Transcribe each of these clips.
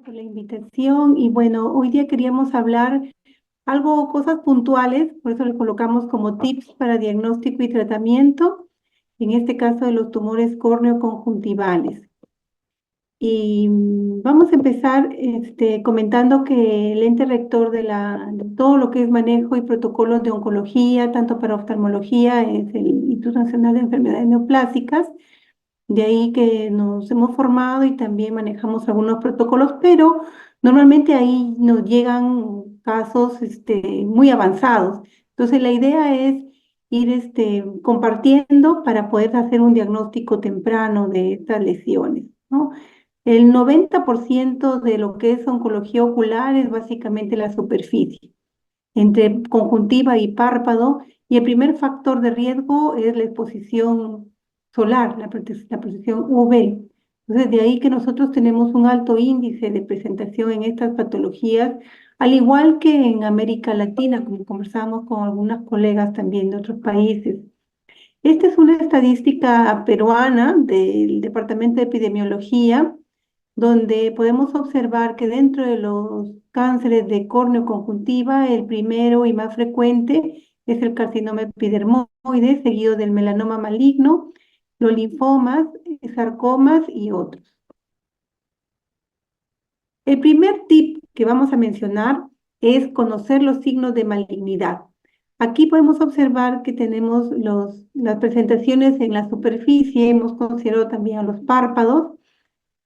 por la invitación y bueno, hoy día queríamos hablar cosas puntuales, por eso le colocamos como tips para diagnóstico y tratamiento, en este caso de los tumores córneo-conjuntivales. Y vamos a empezar comentando que el ente rector de todo lo que es manejo y protocolos de oncología, tanto para oftalmología, es el Instituto Nacional de Enfermedades Neoplásicas. De ahí que nos hemos formado y también manejamos algunos protocolos, pero normalmente ahí nos llegan casos muy avanzados. Entonces la idea es ir compartiendo para poder hacer un diagnóstico temprano de estas lesiones, ¿no? El 90% de lo que es oncología ocular es básicamente la superficie entre conjuntiva y párpado, y el primer factor de riesgo es la exposición solar, la protección UV. Entonces, de ahí que nosotros tenemos un alto índice de presentación en estas patologías, al igual que en América Latina, como conversamos con algunas colegas también de otros países. Esta es una estadística peruana del Departamento de Epidemiología, donde podemos observar que dentro de los cánceres de córneo conjuntiva, el primero y más frecuente es el carcinoma epidermoide, seguido del melanoma maligno, los linfomas, sarcomas y otros. El primer tip que vamos a mencionar es conocer los signos de malignidad. Aquí podemos observar que tenemos las presentaciones en la superficie, hemos considerado también a los párpados,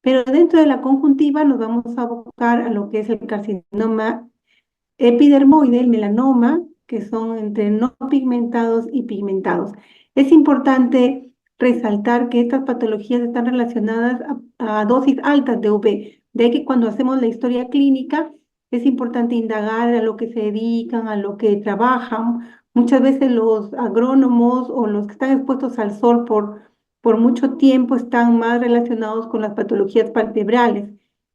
pero dentro de la conjuntiva nos vamos a abocar a lo que es el carcinoma epidermoide, el melanoma, que son entre no pigmentados y pigmentados. Es importante resaltar que estas patologías están relacionadas a dosis altas de UV. De ahí que cuando hacemos la historia clínica es importante indagar a lo que se dedican, a lo que trabajan. Muchas veces los agrónomos o los que están expuestos al sol por mucho tiempo están más relacionados con las patologías palpebrales.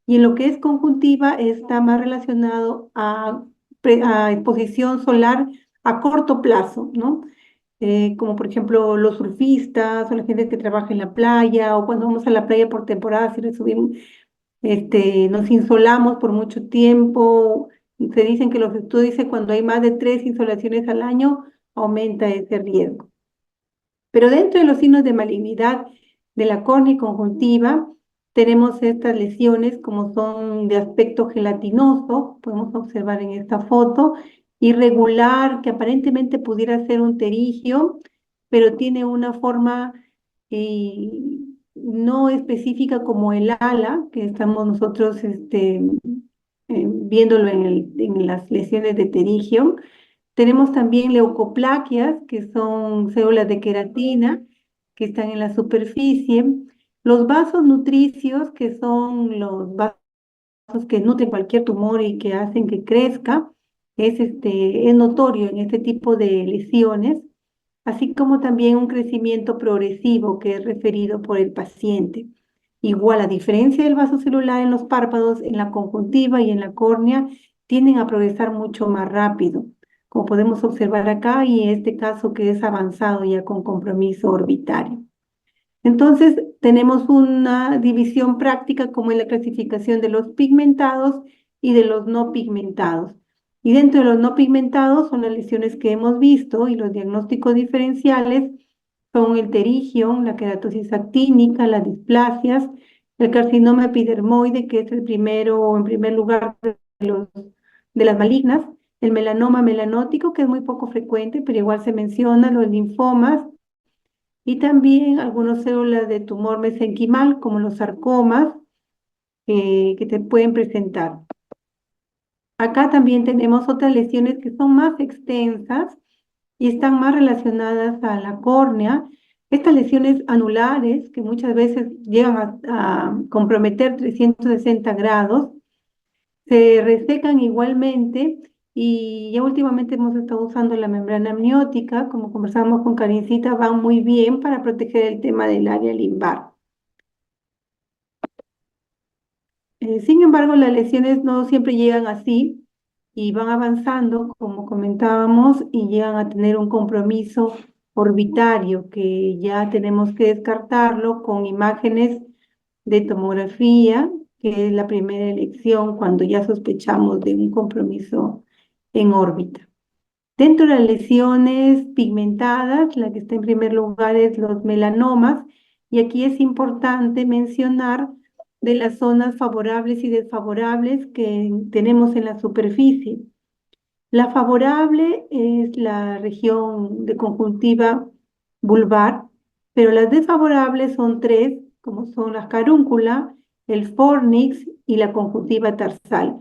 Y en lo que es conjuntiva está más relacionado a exposición solar a corto plazo, ¿no? Como por ejemplo los surfistas o la gente que trabaja en la playa o cuando vamos a la playa por temporada, si subimos, nos insolamos por mucho tiempo. Se dicen que los estudios dicen cuando hay más de 3 insolaciones al año, aumenta ese riesgo. Pero dentro de los signos de malignidad de la córnea y conjuntiva, tenemos estas lesiones como son de aspecto gelatinoso, podemos observar en esta foto, irregular, que aparentemente pudiera ser un terigio, pero tiene una forma eh, no específica como el ala, que estamos nosotros viéndolo en las lesiones de terigio. Tenemos también leucoplaquias, que son células de queratina que están en la superficie. Los vasos nutricios, que son los vasos que nutren cualquier tumor y que hacen que crezca, es notorio en este tipo de lesiones, así como también un crecimiento progresivo que es referido por el paciente. Igual, a diferencia del vaso celular en los párpados, en la conjuntiva y en la córnea, tienden a progresar mucho más rápido, como podemos observar acá y en este caso que es avanzado ya con compromiso orbitario. Entonces, tenemos una división práctica como es la clasificación de los pigmentados y de los no pigmentados. Y dentro de los no pigmentados son las lesiones que hemos visto y los diagnósticos diferenciales son el terigio, la queratosis actínica, las displasias, el carcinoma epidermoide, que es el primero, en primer lugar, de las malignas, el melanoma melanótico, que es muy poco frecuente, pero igual se menciona, los linfomas, y también algunas células de tumor mesenquimal, como los sarcomas, que te pueden presentar. Acá también tenemos otras lesiones que son más extensas y están más relacionadas a la córnea. Estas lesiones anulares, que muchas veces llegan a comprometer 360 grados, se resecan igualmente y ya últimamente hemos estado usando la membrana amniótica, como conversamos con Karincita, van muy bien para proteger el tema del área limbar. Sin embargo, las lesiones no siempre llegan así y van avanzando, como comentábamos, y llegan a tener un compromiso orbitario que ya tenemos que descartarlo con imágenes de tomografía que es la primera elección cuando ya sospechamos de un compromiso en órbita. Dentro de las lesiones pigmentadas, la que está en primer lugar es los melanomas, y aquí es importante mencionar de las zonas favorables y desfavorables que tenemos en la superficie. La favorable es la región de conjuntiva vulvar, pero las desfavorables son tres, como son la carúncula, el fornix y la conjuntiva tarsal.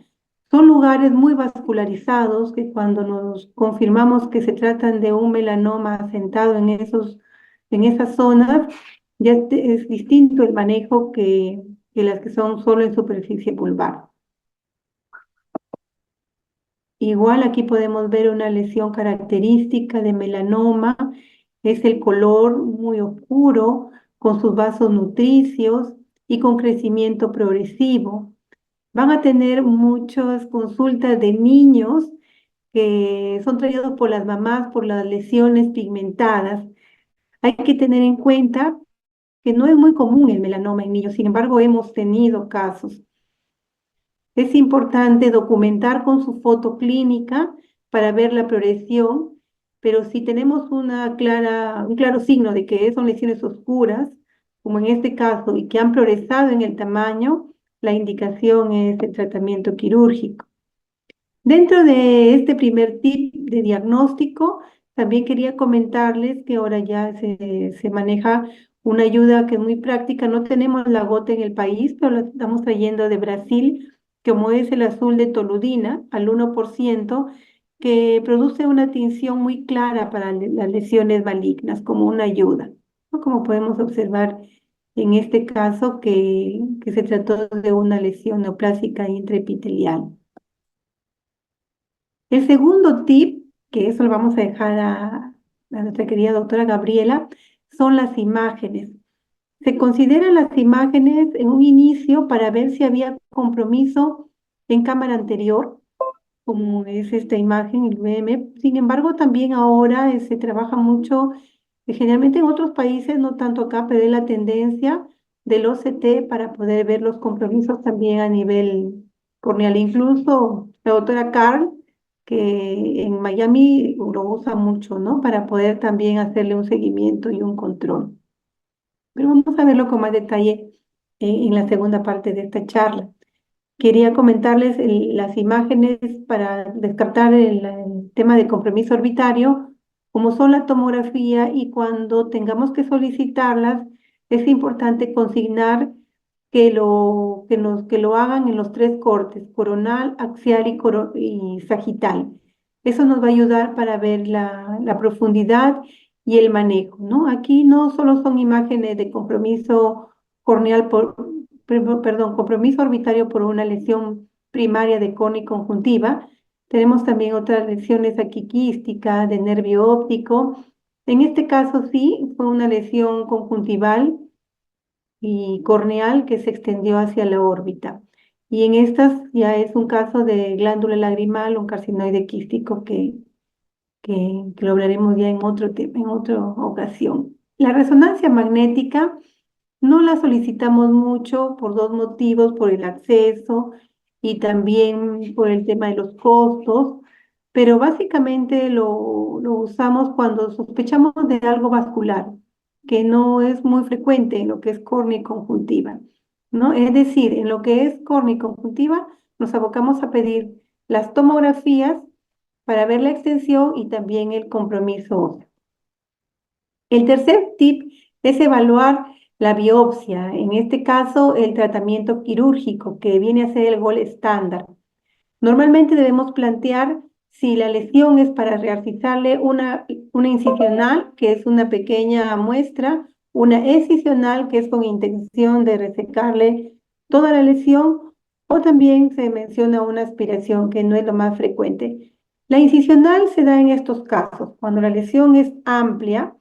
Son lugares muy vascularizados que cuando nos confirmamos que se tratan de un melanoma asentado en esas zonas, ya es distinto el manejo que las que son solo en superficie vulvar. Igual aquí podemos ver una lesión característica de melanoma, es el color muy oscuro, con sus vasos nutricios y con crecimiento progresivo. Van a tener muchas consultas de niños que son traídos por las mamás por las lesiones pigmentadas. Hay que tener en cuenta que no es muy común el melanoma en niños, sin embargo hemos tenido casos. Es importante documentar con su foto clínica para ver la progresión, pero si tenemos un claro signo de que son lesiones oscuras, como en este caso, y que han progresado en el tamaño, la indicación es el tratamiento quirúrgico. Dentro de este primer tip de diagnóstico, también quería comentarles que ahora ya se maneja una ayuda que es muy práctica. No tenemos la gota en el país, pero la estamos trayendo de Brasil, como es el azul de toludina al 1%, que produce una tinción muy clara para las lesiones malignas, como una ayuda, ¿no? Como podemos observar en este caso que se trató de una lesión neoplásica intraepitelial. El segundo tip, que eso lo vamos a dejar a nuestra querida doctora Gabriela, son las imágenes. Se consideran las imágenes en un inicio para ver si había compromiso en cámara anterior, como es esta imagen, el VM. Sin embargo, también ahora se trabaja mucho, generalmente en otros países, no tanto acá, pero es la tendencia del OCT para poder ver los compromisos también a nivel corneal. Incluso la doctora Carl, que en Miami lo usa mucho, ¿no? Para poder también hacerle un seguimiento y un control. Pero vamos a verlo con más detalle en la segunda parte de esta charla. Quería comentarles las imágenes para descartar el tema de compromiso orbitario, como son la tomografía, y cuando tengamos que solicitarlas, es importante consignar que lo hagan en los tres cortes, coronal, axial y sagital. Eso nos va a ayudar para ver la profundidad y el manejo, ¿no? Aquí no solo son imágenes de compromiso corneal perdón, compromiso orbitario por una lesión primaria de córnea y conjuntiva. Tenemos también otras lesiones aquí quísticas, de nervio óptico. En este caso sí, fue una lesión conjuntival y corneal que se extendió hacia la órbita. Y en estas ya es un caso de glándula lagrimal, un carcinoide quístico que lo hablaremos ya en otro tema, en otra ocasión. La resonancia magnética no la solicitamos mucho por dos motivos: por el acceso y también por el tema de los costos, pero básicamente lo usamos cuando sospechamos de algo vascular, que no es muy frecuente en lo que es córnea y conjuntiva, ¿no? Es decir, en lo que es córnea y conjuntiva, nos abocamos a pedir las tomografías para ver la extensión y también el compromiso óseo. El tercer tip es evaluar la biopsia, en este caso el tratamiento quirúrgico, que viene a ser el gol estándar. Normalmente debemos plantear si la lesión es para realizarle una incisional, que es una pequeña muestra, una excisional, que es con intención de resecarle toda la lesión, o también se menciona una aspiración, que no es lo más frecuente. La incisional se da en estos casos, cuando la lesión es amplia,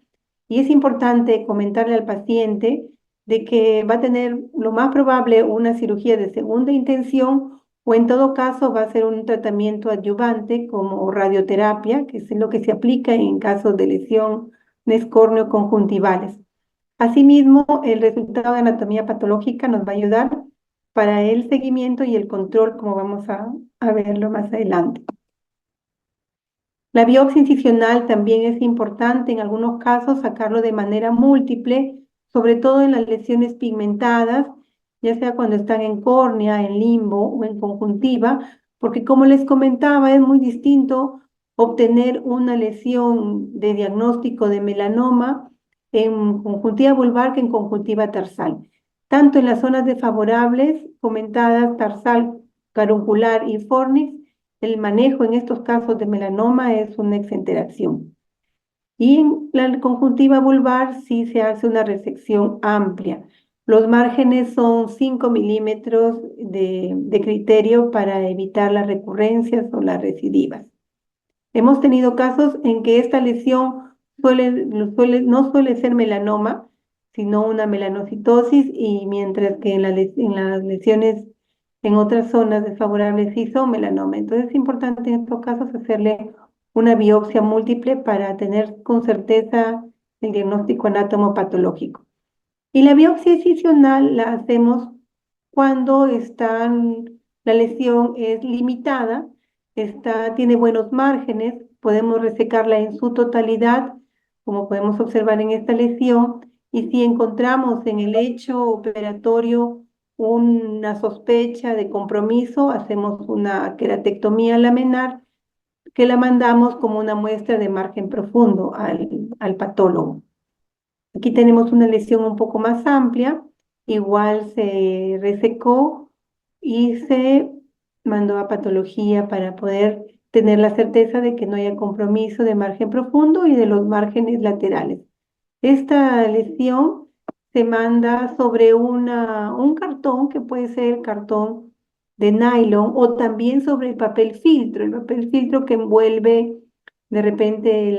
y es importante comentarle al paciente de que va a tener lo más probable una cirugía de segunda intención, o en todo caso va a ser un tratamiento adyuvante como radioterapia, que es lo que se aplica en casos de lesiones córneo-conjuntivales. Asimismo, el resultado de anatomía patológica nos va a ayudar para el seguimiento y el control, como vamos a verlo más adelante. La biopsia incisional también es importante en algunos casos sacarlo de manera múltiple, sobre todo en las lesiones pigmentadas, ya sea cuando están en córnea, en limbo o en conjuntiva, porque como les comentaba, es muy distinto obtener una lesión de diagnóstico de melanoma en conjuntiva vulvar que en conjuntiva tarsal. Tanto en las zonas desfavorables comentadas, tarsal, caruncular y fornix, el manejo en estos casos de melanoma es una exenteracción. Y en la conjuntiva vulvar sí se hace una resección amplia. Los márgenes son 5 milímetros de criterio para evitar las recurrencias o las recidivas. Hemos tenido casos en que esta lesión no suele ser melanoma, sino una melanocitosis, y mientras que en las lesiones en otras zonas desfavorables sí son melanoma. Entonces es importante en estos casos hacerle una biopsia múltiple para tener con certeza el diagnóstico anatomopatológico. Y la biopsia excisional la hacemos cuando la lesión es limitada, tiene buenos márgenes, podemos resecarla en su totalidad, como podemos observar en esta lesión, y si encontramos en el hecho operatorio una sospecha de compromiso, hacemos una queratectomía laminar que la mandamos como una muestra de margen profundo al patólogo. Aquí tenemos una lesión un poco más amplia, igual se resecó y se mandó a patología para poder tener la certeza de que no haya compromiso de margen profundo y de los márgenes laterales. Esta lesión se manda sobre un cartón, que puede ser cartón de nylon, o también sobre el papel filtro que envuelve de repente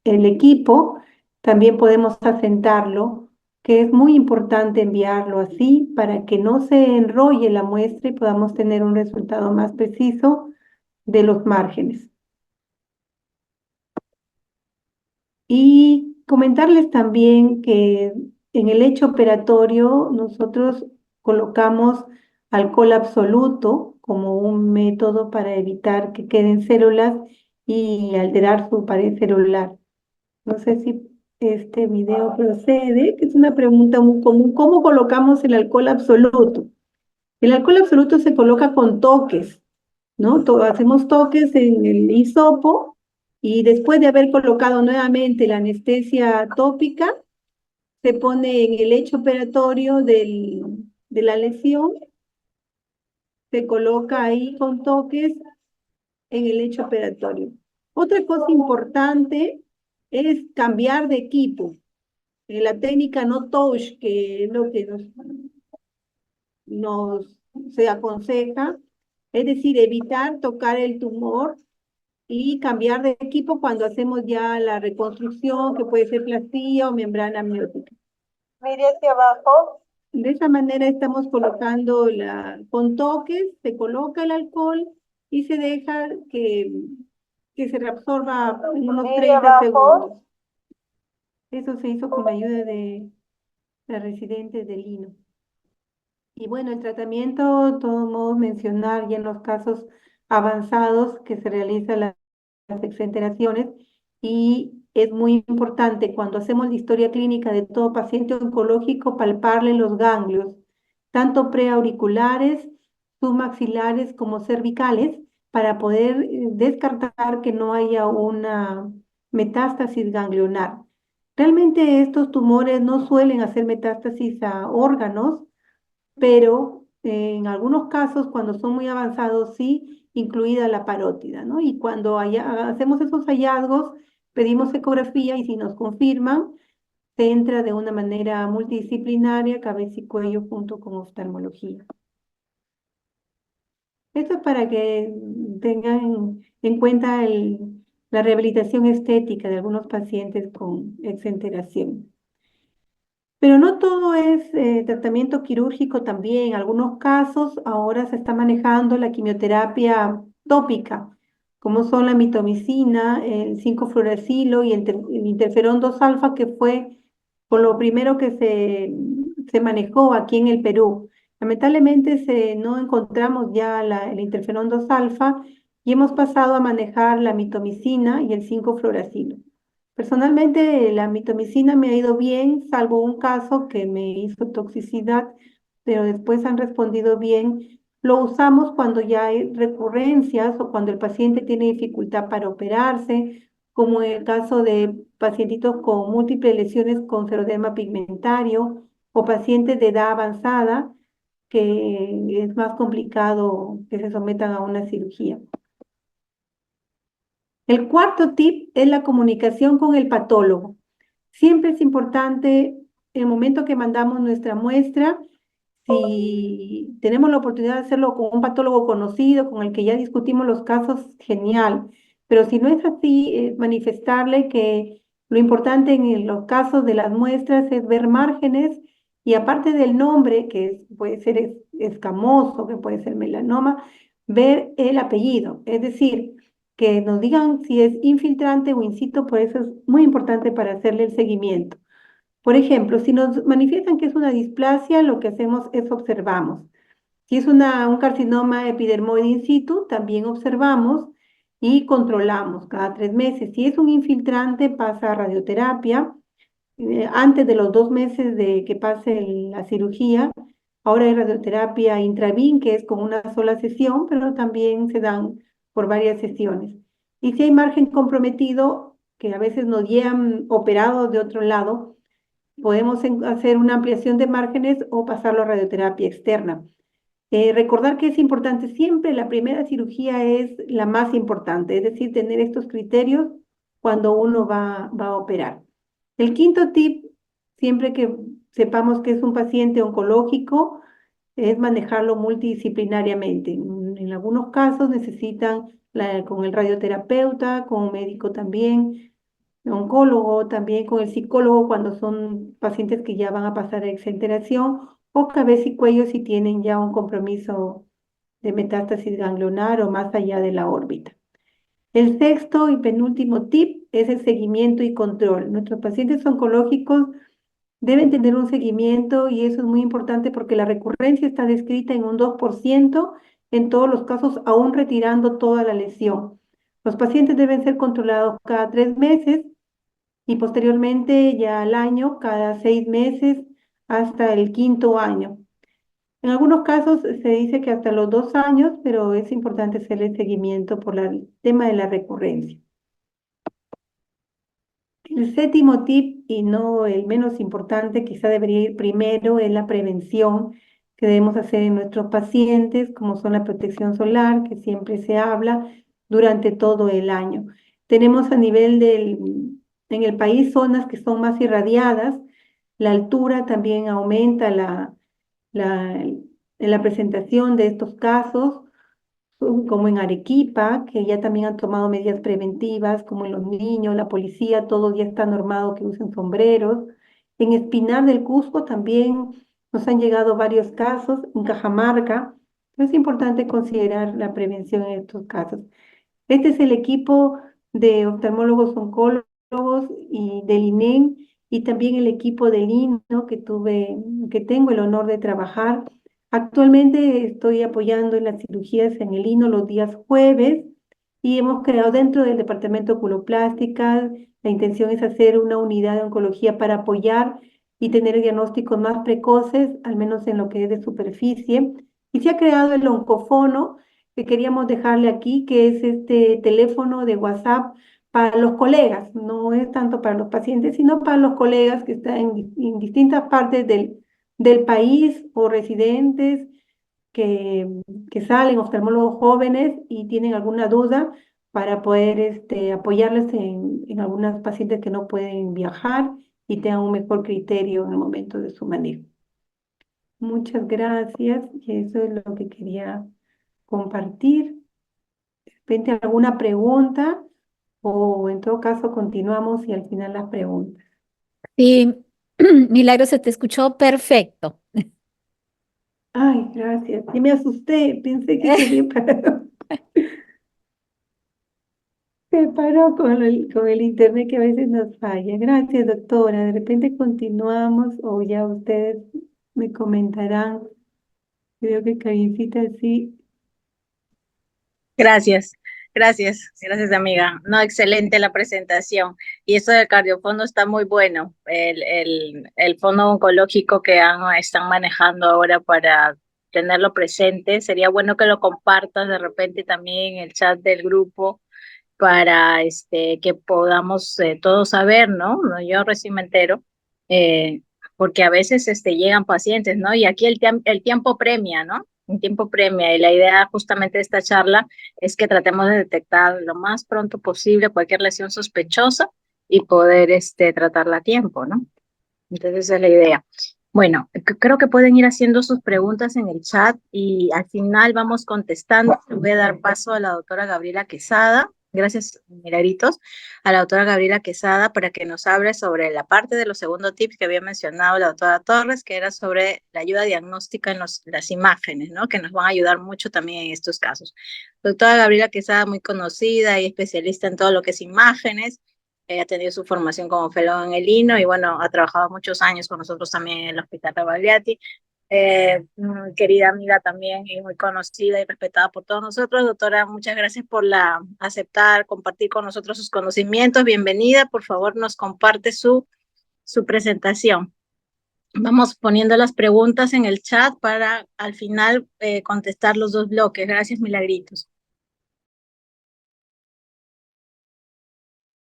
el equipo. También podemos asentarlo, que es muy importante enviarlo así para que no se enrolle la muestra y podamos tener un resultado más preciso de los márgenes. Y comentarles también que en el hecho operatorio nosotros colocamos alcohol absoluto como un método para evitar que queden células y alterar su pared celular. No sé si este video procede, que es una pregunta muy común. ¿Cómo colocamos el alcohol absoluto? El alcohol absoluto se coloca con toques, ¿no? Hacemos toques en el hisopo y después de haber colocado nuevamente la anestesia tópica, se pone en el hecho operatorio de la lesión, se coloca ahí con toques en el hecho operatorio. Otra cosa importante es cambiar de equipo. La técnica no touch, que es lo que nos se aconseja, es decir, evitar tocar el tumor y cambiar de equipo cuando hacemos ya la reconstrucción, que puede ser plastilla o membrana amniótica. Mire hacia abajo. De esa manera estamos colocando con toques, se coloca el alcohol y se deja que se reabsorba en unos 30 segundos. Eso se hizo con la ayuda de la residente de Lino. Y bueno, el tratamiento, de todos modos, mencionar ya en los casos avanzados que se realizan las exenteraciones, y es muy importante cuando hacemos la historia clínica de todo paciente oncológico palparle los ganglios, tanto preauriculares, submaxilares como cervicales, para poder descartar que no haya una metástasis ganglionar. Realmente estos tumores no suelen hacer metástasis a órganos, pero en algunos casos, cuando son muy avanzados, sí, incluida la parótida, ¿no? Y cuando hacemos esos hallazgos, pedimos ecografía y si nos confirman, se entra de una manera multidisciplinaria, cabeza y cuello junto con oftalmología. Esto es para que tengan en cuenta la rehabilitación estética de algunos pacientes con exenteración. Pero no todo es tratamiento quirúrgico también. En algunos casos ahora se está manejando la quimioterapia tópica, como son la mitomicina, el 5-fluoracilo y el interferón 2 alfa, que fue con lo primero que se manejó aquí en el Perú. Lamentablemente no encontramos ya el interferón 2 alfa y hemos pasado a manejar la mitomicina y el 5-fluoracilo. Personalmente, la mitomicina me ha ido bien, salvo un caso que me hizo toxicidad, pero después han respondido bien. Lo usamos cuando ya hay recurrencias o cuando el paciente tiene dificultad para operarse, como en el caso de pacientitos con múltiples lesiones con seroderma pigmentario o pacientes de edad avanzada, que es más complicado que se sometan a una cirugía. El cuarto tip es la comunicación con el patólogo. Siempre es importante, el momento que mandamos nuestra muestra, si tenemos la oportunidad de hacerlo con un patólogo conocido, con el que ya discutimos los casos, genial. Pero si no es así, manifestarle que lo importante en los casos de las muestras es ver márgenes y aparte del nombre, puede ser escamoso, que puede ser melanoma, ver el apellido. Es decir, que nos digan si es infiltrante o in situ, por eso es muy importante para hacerle el seguimiento. Por ejemplo, si nos manifiestan que es una displasia, lo que hacemos es observamos. Si es un carcinoma epidermoide in situ, también observamos y controlamos cada 3 meses. Si es un infiltrante, pasa a radioterapia. Antes de los 2 meses de que pase la cirugía, ahora hay radioterapia intravín, que es con una sola sesión, pero también se dan por varias sesiones. Y si hay margen comprometido, que a veces nos llegan operados de otro lado, podemos hacer una ampliación de márgenes o pasarlo a radioterapia externa. Recordar que es importante siempre, la primera cirugía es la más importante, es decir, tener estos criterios cuando uno va a operar. El quinto tip, siempre que sepamos que es un paciente oncológico, es manejarlo multidisciplinariamente. En algunos casos necesitan con el radioterapeuta, con un médico también, oncólogo, también con el psicólogo cuando son pacientes que ya van a pasar a exenteración o cabeza y cuello si tienen ya un compromiso de metástasis ganglionar o más allá de la órbita. El sexto y penúltimo tip es el seguimiento y control. Nuestros pacientes oncológicos deben tener un seguimiento y eso es muy importante porque la recurrencia está descrita en un 2% en todos los casos, aún retirando toda la lesión. Los pacientes deben ser controlados cada 3 meses y posteriormente ya al año, cada 6 meses hasta el quinto año. En algunos casos se dice que hasta los 2 años, pero es importante hacerle seguimiento por el tema de la recurrencia. El séptimo tip, y no el menos importante, quizá debería ir primero, es la prevención que debemos hacer en nuestros pacientes, como son la protección solar, que siempre se habla durante todo el año. Tenemos a nivel en el país zonas que son más irradiadas, la altura también aumenta la presentación de estos casos, como en Arequipa, que ya también han tomado medidas preventivas, como en los niños, la policía, todo ya está normado que usen sombreros. En Espinar del Cusco también nos han llegado varios casos, en Cajamarca. Es importante considerar la prevención en estos casos. Este es el equipo de oftalmólogos oncólogos y del INEM y también el equipo del INO que tengo el honor de trabajar. Actualmente estoy apoyando en las cirugías en el INO los días jueves y hemos creado dentro del departamento de oculoplástica. La intención es hacer una unidad de oncología para apoyar y tener diagnósticos más precoces, al menos en lo que es de superficie. Y se ha creado el oncofono que queríamos dejarle aquí, que es este teléfono de WhatsApp para los colegas, no es tanto para los pacientes, sino para los colegas que están en distintas partes del país o residentes que, que salen, oftalmólogos jóvenes y tienen alguna duda para poder apoyarles en algunas pacientes que no pueden viajar y tengan un mejor criterio en el momento de su manejo. Muchas gracias y eso es lo que quería compartir. De repente alguna pregunta o en todo caso continuamos y al final las preguntas. Sí, Milagro, se te escuchó perfecto. Ay, gracias. Y me asusté, pensé que se había parado. Se paró con el internet que a veces nos falla. Gracias, doctora. De repente continuamos o ya ustedes me comentarán. Creo que Karincita sí. Gracias, gracias amiga. No, excelente la presentación. Y esto del cardiofondo está muy bueno. El fondo oncológico que están manejando ahora para tenerlo presente, sería bueno que lo compartas de repente también en el chat del grupo para que podamos todos saber, ¿no? No, yo recién me entero, eh, porque a veces llegan pacientes, ¿no? Y aquí el tiempo premia, ¿no? El tiempo premia y la idea justamente de esta charla es que tratemos de detectar lo más pronto posible cualquier lesión sospechosa y poder tratarla a tiempo, ¿no? Entonces esa es la idea. Bueno, creo que pueden ir haciendo sus preguntas en el chat y al final vamos contestando. Le voy a dar paso a la doctora Gabriela Quesada. Gracias, Milagritos, a la doctora Gabriela Quesada para que nos hable sobre la parte de los segundos tips que había mencionado la doctora Torres, que era sobre la ayuda diagnóstica en las imágenes, ¿no? Que nos van a ayudar mucho también en estos casos. Doctora Gabriela Quesada, muy conocida y especialista en todo lo que es imágenes. Ha tenido su formación como fellow en el INO y bueno, ha trabajado muchos años con nosotros también en el Hospital Rebagliati. Querida amiga también y muy conocida y respetada por todos nosotros. Doctora, muchas gracias por aceptar, compartir con nosotros sus conocimientos. Bienvenida, por favor nos comparte su presentación. Vamos poniendo las preguntas en el chat para al final contestar los dos bloques. Gracias, Milagritos.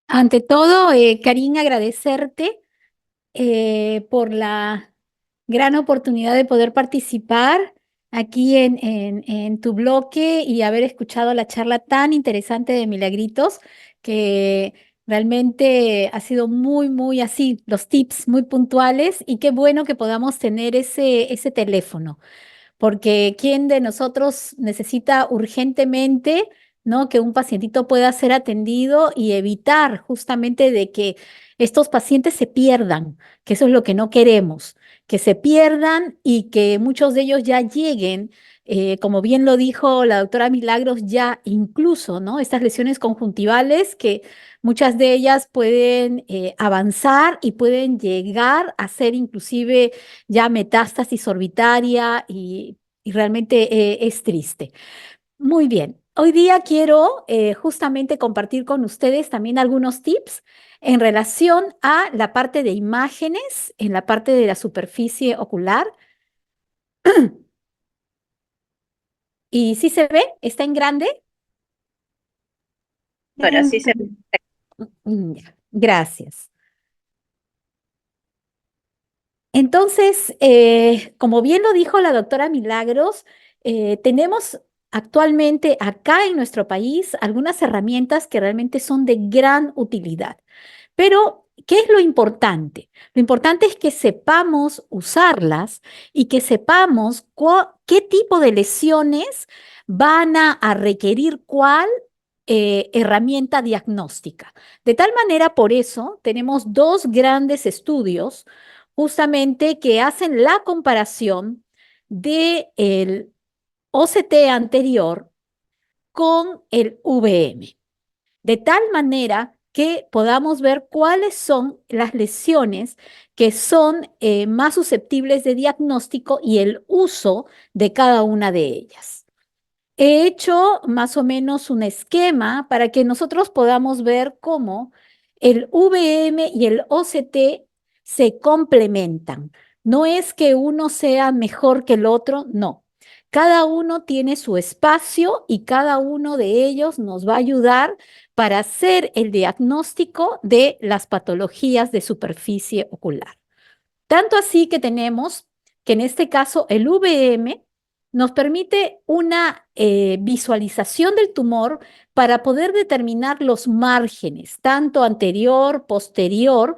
Ante todo, Karin, agradecerte por la gran oportunidad de poder participar aquí en tu bloque y haber escuchado la charla tan interesante de Milagritos, que realmente ha sido muy, muy así, los tips muy puntuales y qué bueno que podamos tener ese teléfono porque ¿quién de nosotros necesita urgentemente, ¿no? que un pacientito pueda ser atendido y evitar justamente de que estos pacientes se pierdan, que eso es lo que no queremos, que se pierdan y que muchos de ellos ya lleguen, como bien lo dijo la doctora Milagros, ya incluso, ¿no? Estas lesiones conjuntivales que muchas de ellas pueden avanzar y pueden llegar a ser inclusive ya metástasis orbitaria y realmente es triste. Muy bien, hoy día quiero justamente compartir con ustedes también algunos tips en relación a la parte de imágenes, en la parte de la superficie ocular. ¿Y si se ve? ¿Está en grande? Ahora sí se... Ya, gracias. Entonces, como bien lo dijo la doctora Milagros, tenemos actualmente acá en nuestro país algunas herramientas que realmente son de gran utilidad. Pero, ¿qué es lo importante? Lo importante es que sepamos usarlas y que sepamos qué tipo de lesiones van a requerir cuál herramienta diagnóstica. De tal manera, por eso, tenemos dos grandes estudios justamente que hacen la comparación del OCT anterior con el VM, de tal manera que podamos ver cuáles son las lesiones que son más susceptibles de diagnóstico y el uso de cada una de ellas. He hecho más o menos un esquema para que nosotros podamos ver cómo el VM y el OCT se complementan. No es que uno sea mejor que el otro, no. Cada uno tiene su espacio y cada uno de ellos nos va a ayudar para hacer el diagnóstico de las patologías de superficie ocular. Tanto así que tenemos que en este caso el VM nos permite una visualización del tumor para poder determinar los márgenes, tanto anterior, posterior,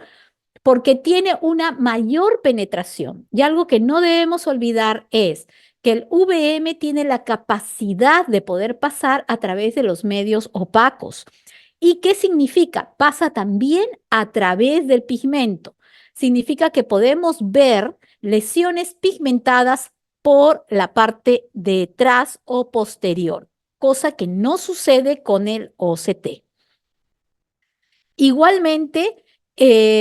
porque tiene una mayor penetración. Y algo que no debemos olvidar es que el VM tiene la capacidad de poder pasar a través de los medios opacos. ¿Y qué significa? Pasa también a través del pigmento. Significa que podemos ver lesiones pigmentadas por la parte detrás o posterior, cosa que no sucede con el OCT. Igualmente,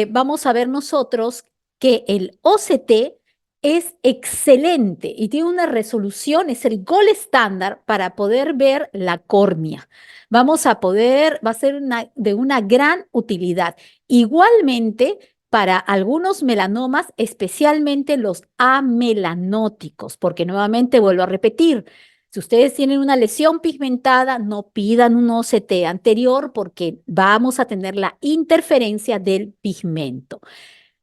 vamos a ver nosotros que el OCT es excelente y tiene una resolución, es el gold estándar para poder ver la córnea. Va a ser de una gran utilidad. Igualmente, para algunos melanomas, especialmente los amelanóticos, porque nuevamente vuelvo a repetir, si ustedes tienen una lesión pigmentada, no pidan un OCT anterior porque vamos a tener la interferencia del pigmento.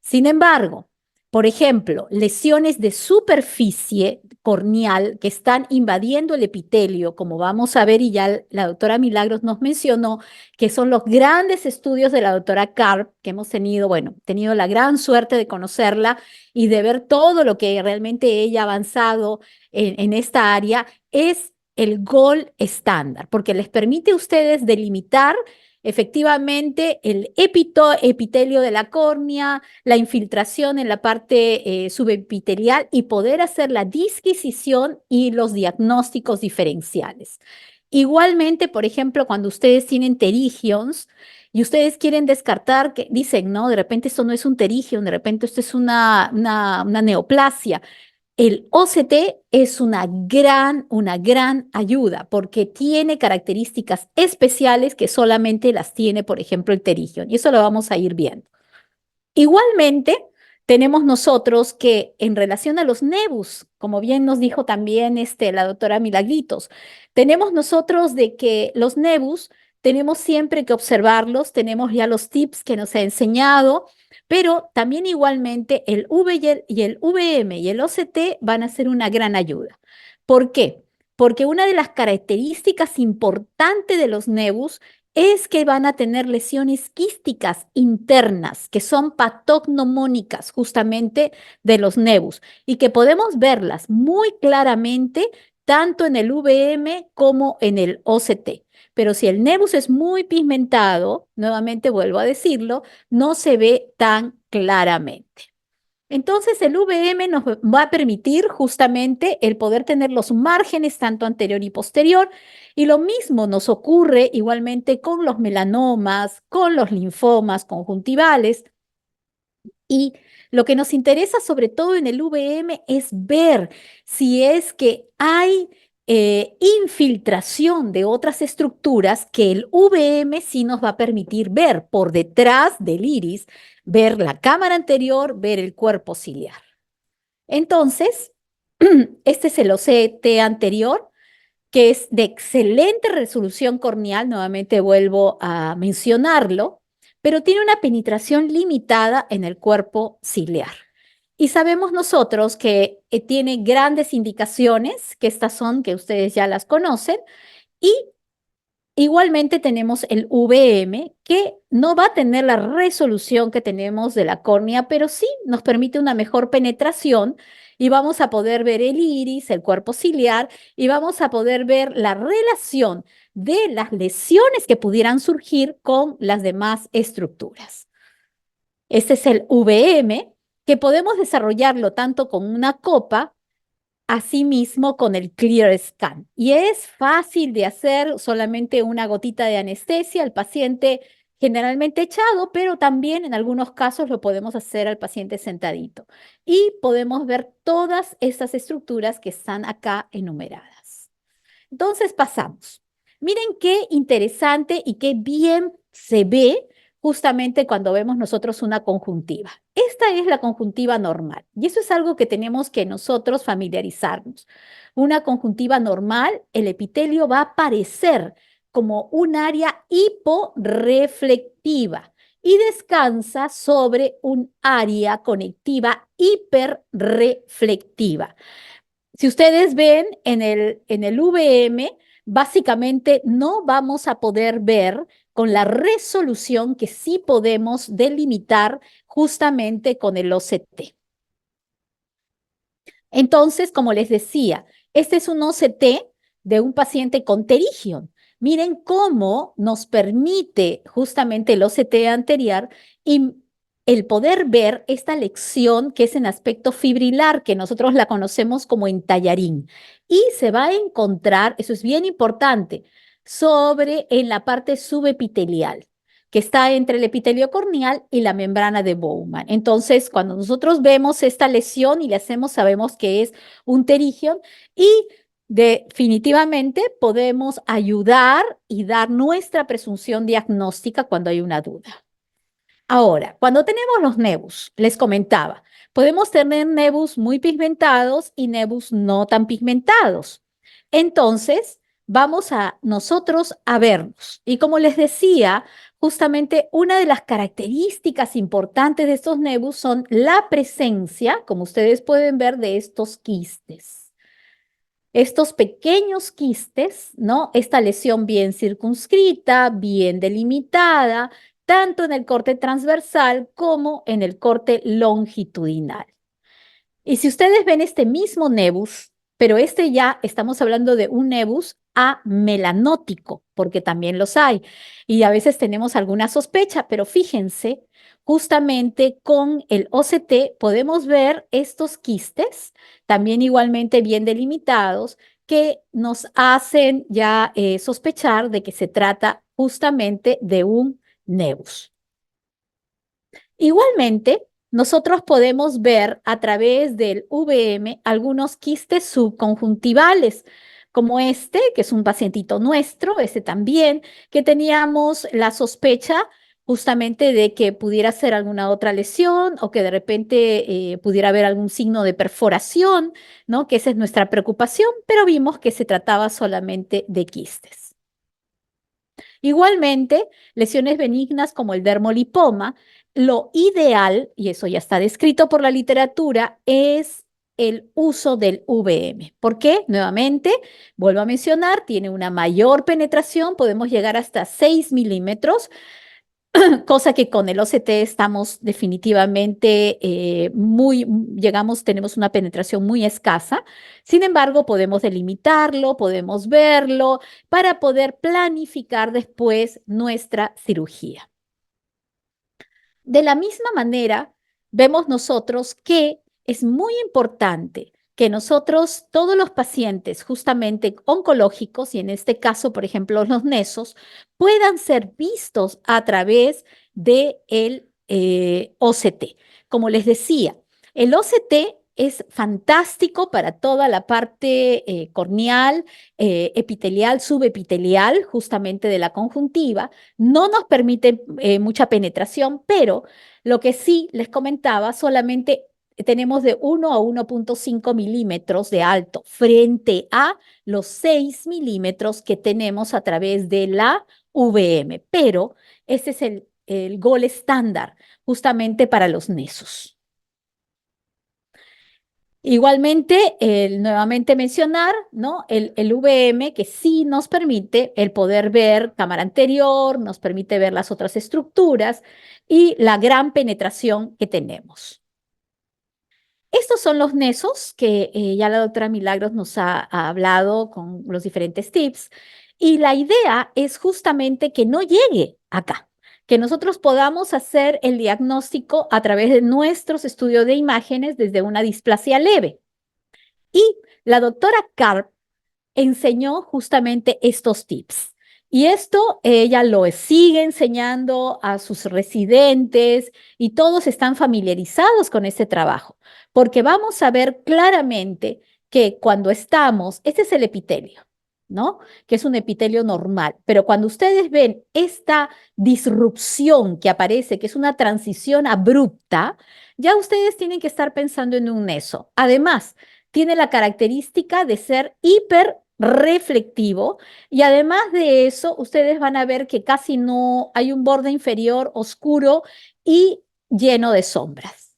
Sin embargo, por ejemplo, lesiones de superficie corneal que están invadiendo el epitelio, como vamos a ver y ya la doctora Milagros nos mencionó, que son los grandes estudios de la doctora Karp, que hemos tenido, bueno, tenido la gran suerte de conocerla y de ver todo lo que realmente ella ha avanzado en esta área, es el gold estándar, porque les permite a ustedes delimitar efectivamente el epitelio de la córnea, la infiltración en la parte subepitelial y poder hacer la disquisición y los diagnósticos diferenciales. Igualmente, por ejemplo, cuando ustedes tienen pterigions y ustedes quieren descartar, que dicen, no, de repente esto no es un pterigion, de repente esto es una neoplasia. El OCT es una gran ayuda porque tiene características especiales que solamente las tiene, por ejemplo, el pterigion. Y eso lo vamos a ir viendo. Igualmente, tenemos nosotros que en relación a los nebus, como bien nos dijo también la doctora Milagritos, tenemos nosotros de que los nebus tenemos siempre que observarlos, tenemos ya los tips que nos ha enseñado, pero también igualmente el el VM y el OCT van a ser una gran ayuda. ¿Por qué? Porque una de las características importantes de los nebus es que van a tener lesiones quísticas internas, que son patognomónicas justamente de los nebus, y que podemos verlas muy claramente tanto en el VM como en el OCT. Pero si el nebus es muy pigmentado, nuevamente vuelvo a decirlo, no se ve tan claramente. Entonces, el VM nos va a permitir justamente el poder tener los márgenes tanto anterior y posterior, y lo mismo nos ocurre igualmente con los melanomas, con los linfomas conjuntivales, y lo que nos interesa sobre todo en el VM es ver si es que hay infiltración de otras estructuras que el VM sí nos va a permitir ver por detrás del iris, ver la cámara anterior, ver el cuerpo ciliar. Entonces, este es el OCT anterior, que es de excelente resolución corneal, nuevamente vuelvo a mencionarlo, pero tiene una penetración limitada en el cuerpo ciliar. Y sabemos nosotros que tiene grandes indicaciones, que estas son, que ustedes ya las conocen, y igualmente tenemos el VM, que no va a tener la resolución que tenemos de la córnea, pero sí nos permite una mejor penetración y vamos a poder ver el iris, el cuerpo ciliar, y vamos a poder ver la relación de las lesiones que pudieran surgir con las demás estructuras. Este es el VM, que podemos desarrollarlo tanto con una copa, asimismo con el Clear Scan. Y es fácil de hacer, solamente una gotita de anestesia al paciente generalmente echado, pero también en algunos casos lo podemos hacer al paciente sentadito. Y podemos ver todas estas estructuras que están acá enumeradas. Entonces pasamos. Miren qué interesante y qué bien se ve justamente cuando vemos nosotros una conjuntiva. Esta es la conjuntiva normal y eso es algo que tenemos que nosotros familiarizarnos. Una conjuntiva normal, el epitelio va a aparecer como un área hiporreflectiva y descansa sobre un área conectiva hiperreflectiva. Si ustedes ven en el VM, básicamente no vamos a poder ver con la resolución que sí podemos delimitar justamente con el OCT. Entonces, como les decía, este es un OCT de un paciente con pterigion. Miren cómo nos permite justamente el OCT anterior y el poder ver esta lección que es en aspecto fibrilar, que nosotros la conocemos como en tallarín. Y se va a encontrar, eso es bien importante, en la parte subepitelial. que está entre el epitelio corneal y la membrana de Bowman. Entonces, cuando nosotros vemos esta lesión y le hacemos, sabemos que es un pterigion y definitivamente podemos ayudar y dar nuestra presunción diagnóstica cuando hay una duda. Ahora, cuando tenemos los nebus, les comentaba, podemos tener nebus muy pigmentados y nebus no tan pigmentados. Entonces, vamos a nosotros a vernos. Y como les decía, justamente una de las características importantes de estos nebus son la presencia, como ustedes pueden ver, de estos quistes. Estos pequeños quistes, ¿no? Esta lesión bien circunscrita, bien delimitada, tanto en el corte transversal como en el corte longitudinal. Y si ustedes ven este mismo nebus, pero este ya estamos hablando de un nebus amelanótico, porque también los hay. Y a veces tenemos alguna sospecha, pero fíjense, justamente con el OCT podemos ver estos quistes, también igualmente bien delimitados, que nos hacen ya sospechar de que se trata justamente de un nebus. Igualmente, nosotros podemos ver a través del VM algunos quistes subconjuntivales, como este, que es un pacientito nuestro, este también, que teníamos la sospecha justamente de que pudiera ser alguna otra lesión o que de repente pudiera haber algún signo de perforación, ¿no? Que esa es nuestra preocupación, pero vimos que se trataba solamente de quistes. Igualmente, lesiones benignas como el dermolipoma, lo ideal, y eso ya está descrito por la literatura, es el uso del VM. ¿Por qué? Nuevamente, vuelvo a mencionar, tiene una mayor penetración, podemos llegar hasta 6 milímetros, cosa que con el OCT estamos definitivamente tenemos una penetración muy escasa. Sin embargo, podemos delimitarlo, podemos verlo para poder planificar después nuestra cirugía. De la misma manera, vemos nosotros que es muy importante que nosotros, todos los pacientes justamente oncológicos, y en este caso, por ejemplo, los NESOS, puedan ser vistos a través del OCT. Como les decía, el OCT es fantástico para toda la parte corneal, epitelial, subepitelial, justamente de la conjuntiva. No nos permite mucha penetración, pero lo que sí les comentaba, solamente tenemos de 1 a 1.5 milímetros de alto frente a los 6 milímetros que tenemos a través de la VM, pero este es el gol estándar justamente para los NESOS. Igualmente, nuevamente mencionar, ¿no? El VM que sí nos permite el poder ver cámara anterior, nos permite ver las otras estructuras y la gran penetración que tenemos. Estos son los NESOS que ya la doctora Milagros nos ha hablado con los diferentes tips y la idea es justamente que no llegue acá, que nosotros podamos hacer el diagnóstico a través de nuestros estudios de imágenes desde una displasia leve. Y la doctora Karp enseñó justamente estos tips. Y esto ella lo sigue enseñando a sus residentes y todos están familiarizados con este trabajo, porque vamos a ver claramente que cuando este es el epitelio, ¿no? Que es un epitelio normal, pero cuando ustedes ven esta disrupción que aparece, que es una transición abrupta, ya ustedes tienen que estar pensando en un neso. Además, tiene la característica de ser hiperreflectivo y además de eso, ustedes van a ver que casi no hay un borde inferior oscuro y lleno de sombras.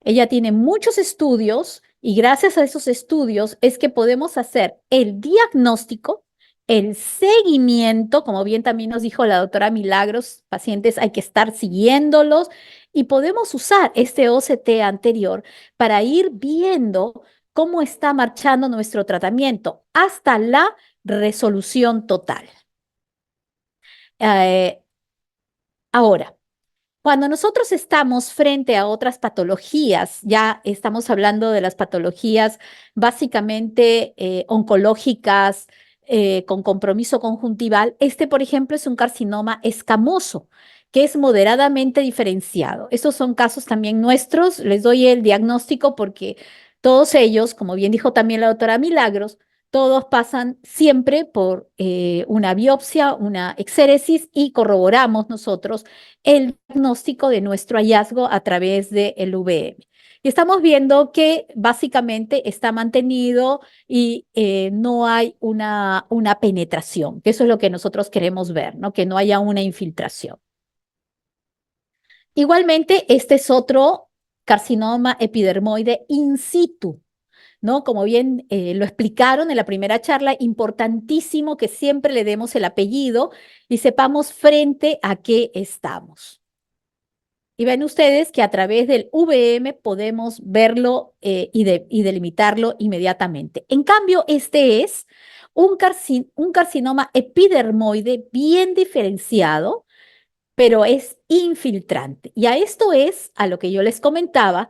Ella tiene muchos estudios y gracias a esos estudios es que podemos hacer el diagnóstico, el seguimiento, como bien también nos dijo la doctora Milagros, pacientes hay que estar siguiéndolos y podemos usar este OCT anterior para ir viendo cómo está marchando nuestro tratamiento hasta la resolución total. Ahora, cuando nosotros estamos frente a otras patologías, ya estamos hablando de las patologías básicamente oncológicas, con compromiso conjuntival. Este, por ejemplo, es un carcinoma escamoso, que es moderadamente diferenciado. Estos son casos también nuestros. Les doy el diagnóstico porque todos ellos, como bien dijo también la doctora Milagros, todos pasan siempre por una biopsia, una exéresis y corroboramos nosotros el diagnóstico de nuestro hallazgo a través del VM. Y estamos viendo que básicamente está mantenido y no hay una penetración, que eso es lo que nosotros queremos ver, ¿no? Que no haya una infiltración. Igualmente, este es otro carcinoma epidermoide in situ, ¿no? Como bien lo explicaron en la primera charla, importantísimo que siempre le demos el apellido y sepamos frente a qué estamos. Y ven ustedes que a través del VM podemos verlo y delimitarlo inmediatamente. En cambio, este es un carcinoma epidermoide bien diferenciado, pero es infiltrante. Y a esto es a lo que yo les comentaba,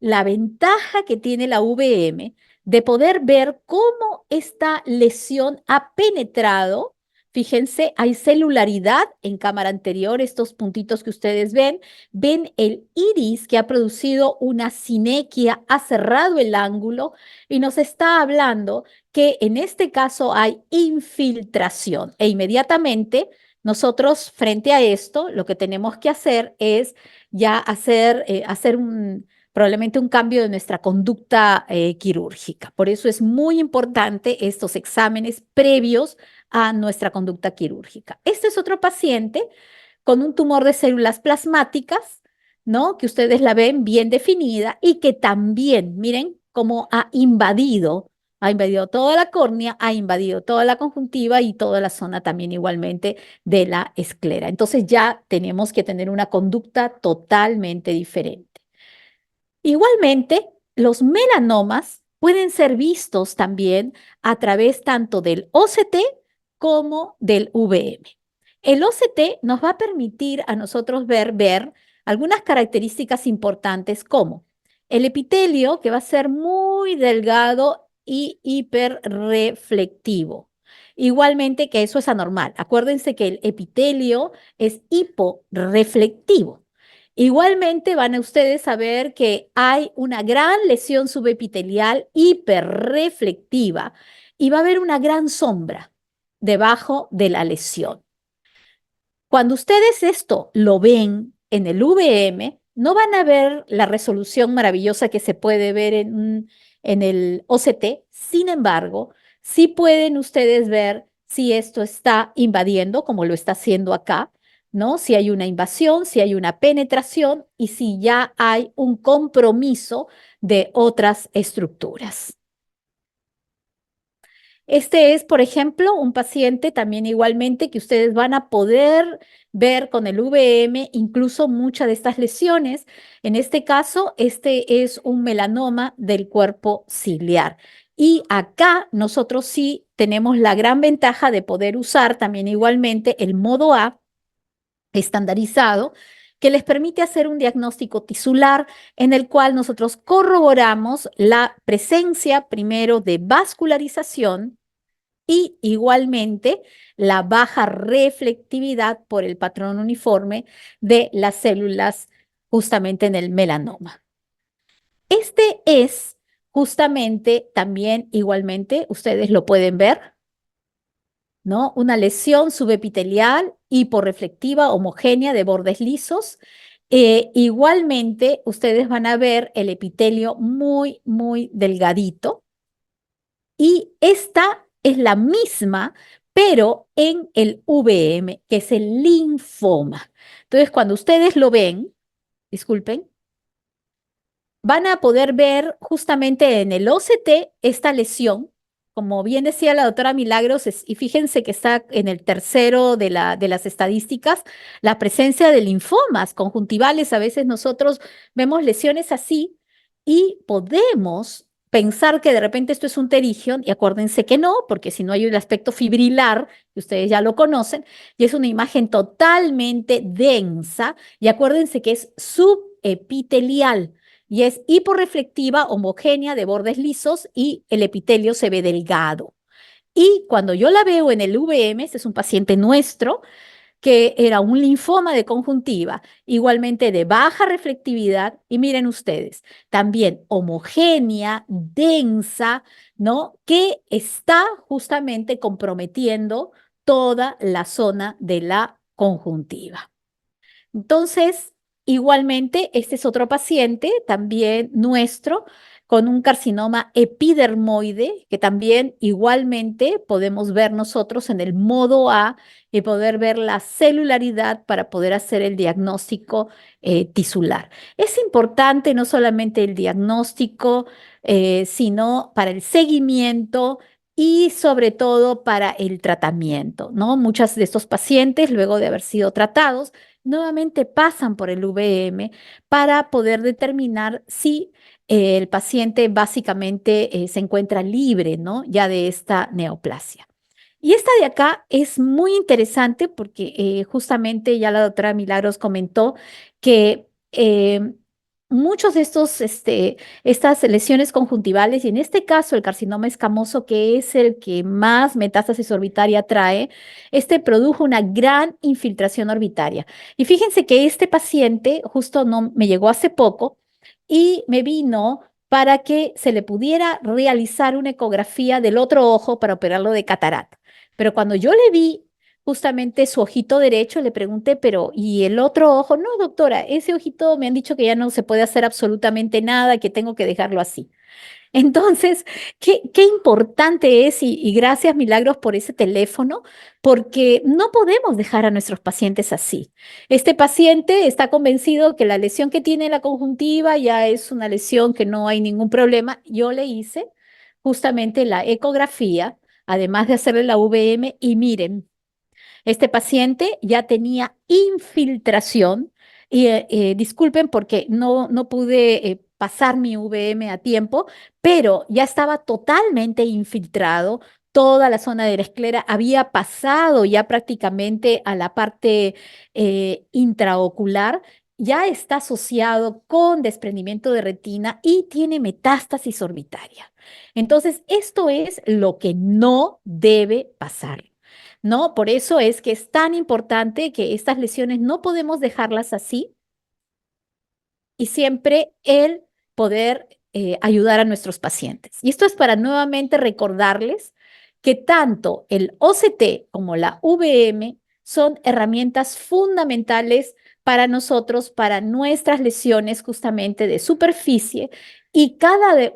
la ventaja que tiene la VM de poder ver cómo esta lesión ha penetrado. Fíjense, hay celularidad en cámara anterior, estos puntitos que ustedes ven el iris que ha producido una sinequia, ha cerrado el ángulo y nos está hablando que en este caso hay infiltración e inmediatamente nosotros, frente a esto, lo que tenemos que hacer es ya hacer probablemente un cambio de nuestra conducta quirúrgica. Por eso es muy importante estos exámenes previos a nuestra conducta quirúrgica. Este es otro paciente con un tumor de células plasmáticas, ¿no? Que ustedes la ven bien definida y que también, miren cómo ha invadido toda la córnea, ha invadido toda la conjuntiva y toda la zona también igualmente de la esclera. Entonces ya tenemos que tener una conducta totalmente diferente. Igualmente, los melanomas pueden ser vistos también a través tanto del OCT como del VM. El OCT nos va a permitir a nosotros ver algunas características importantes como el epitelio, que va a ser muy delgado y hiperreflectivo. Igualmente que eso es anormal. Acuérdense que el epitelio es hiporeflectivo. Igualmente van a ustedes a ver que hay una gran lesión subepitelial hiperreflectiva y va a haber una gran sombra debajo de la lesión. Cuando ustedes esto lo ven en el VM, no van a ver la resolución maravillosa que se puede ver en el OCT. Sin embargo, sí pueden ustedes ver si esto está invadiendo, como lo está haciendo acá, ¿no? Si hay una invasión, si hay una penetración y si ya hay un compromiso de otras estructuras. Este es, por ejemplo, un paciente también igualmente que ustedes van a poder ver con el VM incluso muchas de estas lesiones. En este caso, este es un melanoma del cuerpo ciliar. Y acá nosotros sí tenemos la gran ventaja de poder usar también igualmente el modo A estandarizado que les permite hacer un diagnóstico tisular en el cual nosotros corroboramos la presencia primero de vascularización y igualmente la baja reflectividad por el patrón uniforme de las células justamente en el melanoma. Este es justamente también igualmente, ustedes lo pueden ver, ¿no? Una lesión subepitelial hiporreflectiva homogénea de bordes lisos. Igualmente, ustedes van a ver el epitelio muy, muy delgadito. Y esta es la misma, pero en el VM, que es el linfoma. Entonces, cuando ustedes lo ven, disculpen, van a poder ver justamente en el OCT esta lesión. Como bien decía la doctora Milagros, y fíjense que está en el tercero de las estadísticas, la presencia de linfomas conjuntivales. A veces nosotros vemos lesiones así y podemos pensar que de repente esto es un pterigion, y acuérdense que no, porque si no hay el aspecto fibrilar, que ustedes ya lo conocen, y es una imagen totalmente densa, y acuérdense que es subepitelial y es hiporreflectiva, homogénea, de bordes lisos y el epitelio se ve delgado. Y cuando yo la veo en el VM, este es un paciente nuestro, que era un linfoma de conjuntiva, igualmente de baja reflectividad, y miren ustedes, también homogénea, densa, ¿no? Que está justamente comprometiendo toda la zona de la conjuntiva. Entonces, igualmente, este es otro paciente, también nuestro, con un carcinoma epidermoide, que también igualmente podemos ver nosotros en el modo A y poder ver la celularidad para poder hacer el diagnóstico tisular. Es importante no solamente el diagnóstico, sino para el seguimiento y sobre todo para el tratamiento, ¿no? Muchos de estos pacientes, luego de haber sido tratados, nuevamente pasan por el VM para poder determinar si el paciente básicamente se encuentra libre, ¿no? Ya de esta neoplasia. Y esta de acá es muy interesante porque justamente ya la doctora Milagros comentó que muchos de estas lesiones conjuntivales, y en este caso el carcinoma escamoso, que es el que más metástasis orbitaria trae, este produjo una gran infiltración orbitaria. Y fíjense que este paciente justo no me llegó hace poco y me vino para que se le pudiera realizar una ecografía del otro ojo para operarlo de catarata. Pero cuando yo le vi justamente su ojito derecho, le pregunté, pero ¿y el otro ojo? No, doctora, ese ojito me han dicho que ya no se puede hacer absolutamente nada, que tengo que dejarlo así. Entonces, qué importante es y gracias Milagros por ese teléfono, porque no podemos dejar a nuestros pacientes así. Este paciente está convencido que la lesión que tiene en la conjuntiva ya es una lesión que no hay ningún problema. Yo le hice justamente la ecografía, además de hacerle la VM, y miren, este paciente ya tenía infiltración y disculpen porque no pude pasar mi VM a tiempo, pero ya estaba totalmente infiltrado. Toda la zona de la esclera había pasado ya prácticamente a la parte intraocular, ya está asociado con desprendimiento de retina y tiene metástasis orbitaria. Entonces, esto es lo que no debe pasar. ¿No? Por eso es que es tan importante que estas lesiones no podemos dejarlas así y siempre el poder ayudar a nuestros pacientes. Y esto es para nuevamente recordarles que tanto el OCT como la VM son herramientas fundamentales para nosotros, para nuestras lesiones justamente de superficie, y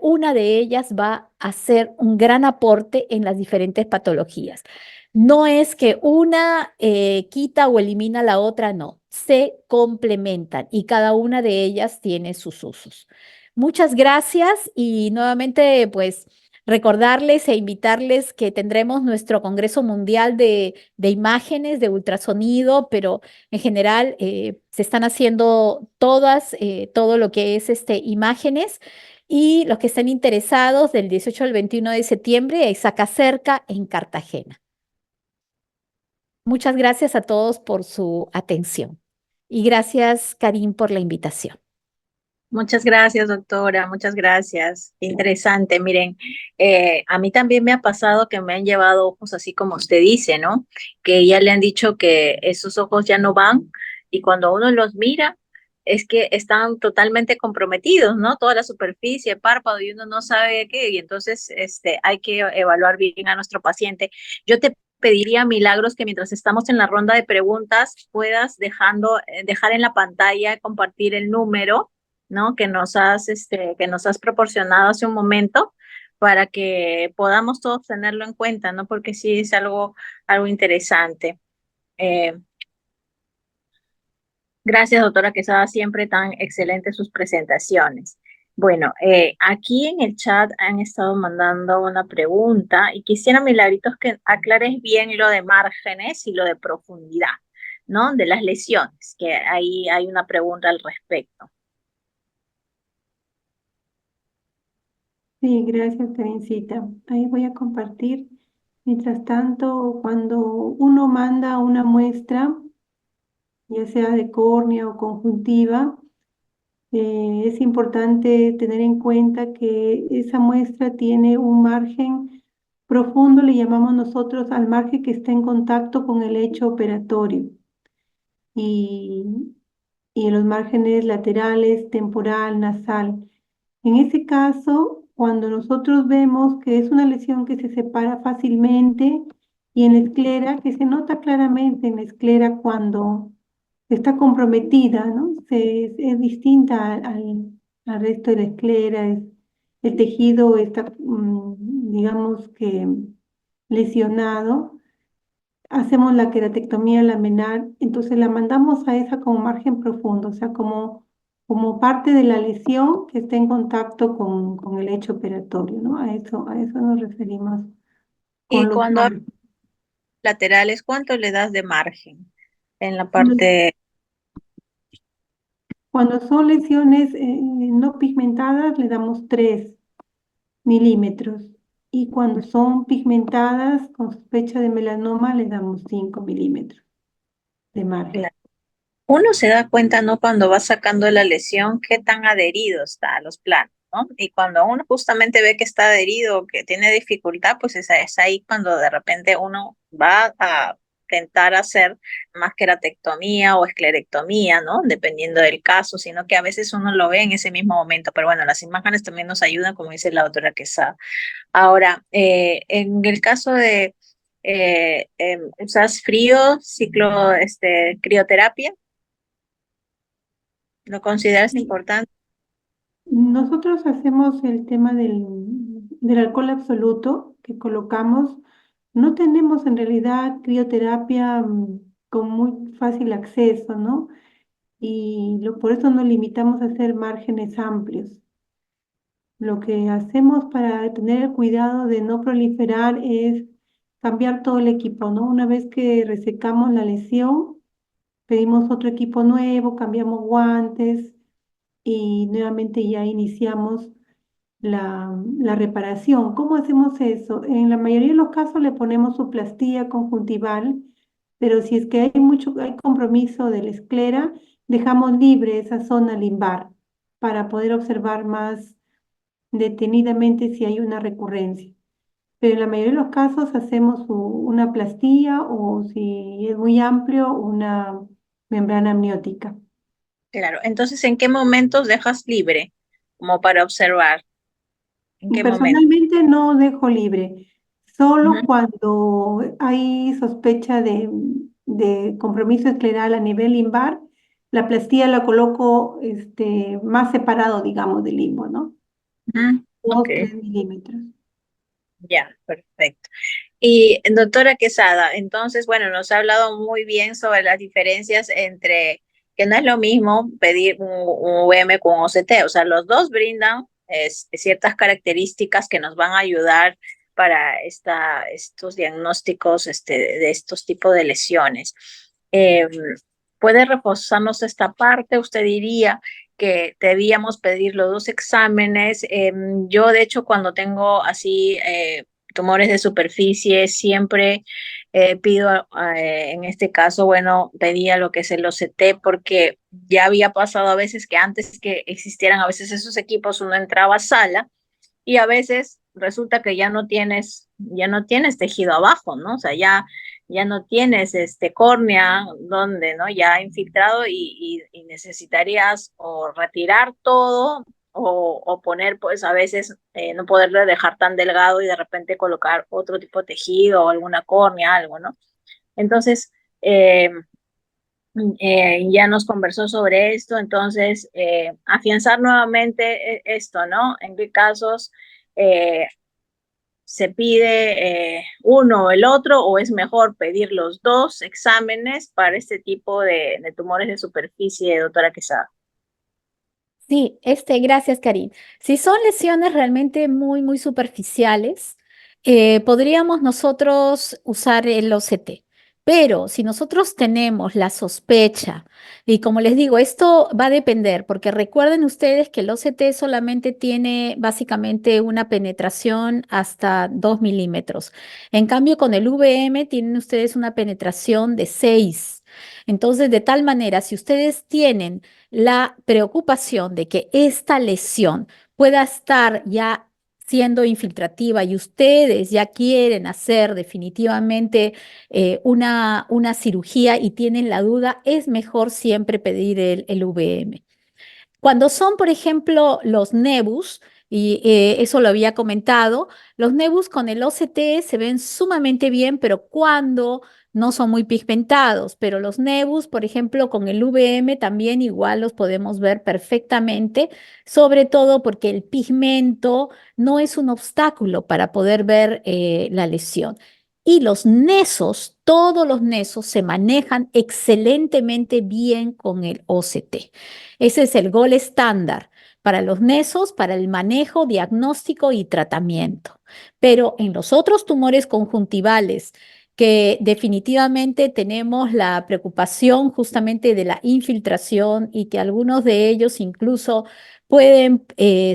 una de ellas va a hacer un gran aporte en las diferentes patologías. No es que una quita o elimina la otra, no, se complementan y cada una de ellas tiene sus usos. Muchas gracias y nuevamente pues recordarles e invitarles que tendremos nuestro Congreso Mundial de Imágenes de Ultrasonido, pero en general se están haciendo todo lo que es imágenes, y los que estén interesados del 18 al 21 de septiembre es acá cerca en Cartagena. Muchas gracias a todos por su atención y gracias, Karim, por la invitación. Muchas gracias, doctora, muchas gracias. Interesante, miren, a mí también me ha pasado que me han llevado ojos así como usted dice, ¿no? Que ya le han dicho que esos ojos ya no van y cuando uno los mira es que están totalmente comprometidos, ¿no? Toda la superficie, párpado y uno no sabe qué y entonces hay que evaluar bien a nuestro paciente. Yo te pediría, Milagros, que mientras estamos en la ronda de preguntas puedas dejar en la pantalla, compartir el número, ¿no? Que nos has proporcionado hace un momento para que podamos todos tenerlo en cuenta, ¿no? Porque sí es algo interesante. Eh, Gracias, doctora Quesada, siempre tan excelentes sus presentaciones. Bueno, aquí en el chat han estado mandando una pregunta y quisiera, Milagritos, que aclares bien lo de márgenes y lo de profundidad, ¿no? De las lesiones, que ahí hay una pregunta al respecto. Sí, gracias, Terencita. Ahí voy a compartir. Mientras tanto, cuando uno manda una muestra, ya sea de córnea o conjuntiva, es importante tener en cuenta que esa muestra tiene un margen Profundo le llamamos nosotros al margen que está en contacto con el lecho operatorio y, y en los márgenes laterales, temporal, nasal. En ese caso, cuando nosotros vemos que es una lesión que se separa fácilmente y en la esclera, que se nota claramente en la esclera cuando está comprometida, ¿no? Es distinta al resto de la esclera, el tejido está, digamos que lesionado. Hacemos la queratectomía laminar, entonces la mandamos a esa con margen profundo, o sea, como parte de la lesión que está en contacto con el lecho operatorio, ¿no? A eso nos referimos con Y los cuando hablas márgenes. laterales, ¿cuánto le das de margen en la Cuando, parte? cuando son lesiones no pigmentadas, le damos 3 milímetros. Y cuando son pigmentadas con sospecha de melanoma, le damos 5 milímetros de margen. Uno se da cuenta, ¿no? Cuando va sacando la lesión, qué tan adherido está a los planos, ¿no? Y cuando uno justamente ve que está adherido, que tiene dificultad, pues es ahí cuando de repente uno va a intentar hacer más queratectomía o esclerectomía, ¿no? Dependiendo del caso, sino que a veces uno lo ve en ese mismo momento. Pero bueno, las imágenes también nos ayudan, como dice la doctora Quesada. Ahora, en el caso de ¿usas frío, crioterapia? ¿Lo consideras importante? Nosotros hacemos el tema del alcohol absoluto que colocamos. No tenemos en realidad crioterapia con muy fácil acceso, ¿no? Y por eso nos limitamos a hacer márgenes amplios. Lo que hacemos para tener el cuidado de no proliferar es cambiar todo el equipo, ¿no? Una vez que resecamos la lesión, pedimos otro equipo nuevo, cambiamos guantes y nuevamente ya iniciamos la reparación. ¿Cómo hacemos eso? En la mayoría de los casos le ponemos suplastía conjuntival, pero si es que hay compromiso de la esclera, dejamos libre esa zona limbar para poder observar más detenidamente si hay una recurrencia. Pero en la mayoría de los casos hacemos una plastía o si es muy amplio, una membrana amniótica. Claro. Entonces, ¿en qué momentos dejas libre? Como para observar. ¿En qué momento? Personalmente no dejo libre, Ujú. solo cuando hay sospecha de compromiso escleral a nivel limbar, la plastía la coloco más separado, digamos, del limbo, ¿no? Ujú. Ok, 2, 3 milímetros. ya, perfecto. Y doctora Quesada, entonces, bueno, nos ha hablado muy bien sobre las diferencias entre que no es lo mismo pedir un VM con OCT, o sea, los dos brindan ciertas características que nos van a ayudar para estos diagnósticos de estos tipos de lesiones. Eh, ¿Puede reforzarnos esta parte? Usted diría que debíamos pedir los dos exámenes. Yo, de hecho, cuando tengo así tumores de superficie, siempre pido, en este caso, bueno, pedía lo que es el OCT porque ya había pasado a veces que antes que existieran a veces esos equipos, uno entraba a sala y a veces resulta que ya no tienes tejido abajo, ¿no? O sea, ya no tienes córnea donde, ¿no? Ya infiltrado y necesitarías o retirar todo o poner, pues a veces no poderle dejar tan delgado y de repente colocar otro tipo de tejido o alguna córnea, algo, ¿no? Entonces, eh, ya nos conversó sobre esto, entonces afianzar nuevamente esto, ¿no? En qué casos eh, se pide uno o el otro o es mejor pedir los dos exámenes para este tipo de tumores de superficie, doctora Quesada. Sí, gracias, Karin. Si son lesiones realmente muy superficiales, podríamos nosotros usar el OCT. Pero si nosotros tenemos la sospecha, y como les digo, esto va a depender, porque recuerden ustedes que el OCT solamente tiene básicamente una penetración hasta 2 milímetros. En cambio, con el VM tienen ustedes una penetración de 6. Entonces, de tal manera, si ustedes tienen la preocupación de que esta lesión pueda estar ya siendo infiltrativa y ustedes ya quieren hacer definitivamente una cirugía y tienen la duda, es mejor siempre pedir el VM. Cuando son, por ejemplo, los nebus, y eso lo había comentado, los nebus con el OCT se ven sumamente bien, pero cuando no son muy pigmentados, pero los nebus, por ejemplo, con el VM también igual los podemos ver perfectamente, sobre todo porque el pigmento no es un obstáculo para poder ver la lesión. Y los nesos, todos los nesos se manejan excelentemente bien con el OCT. Ese es el gol estándar para los nesos, para el manejo, diagnóstico y tratamiento. Pero en los otros tumores conjuntivales, que definitivamente tenemos la preocupación justamente de la infiltración y que algunos de ellos incluso pueden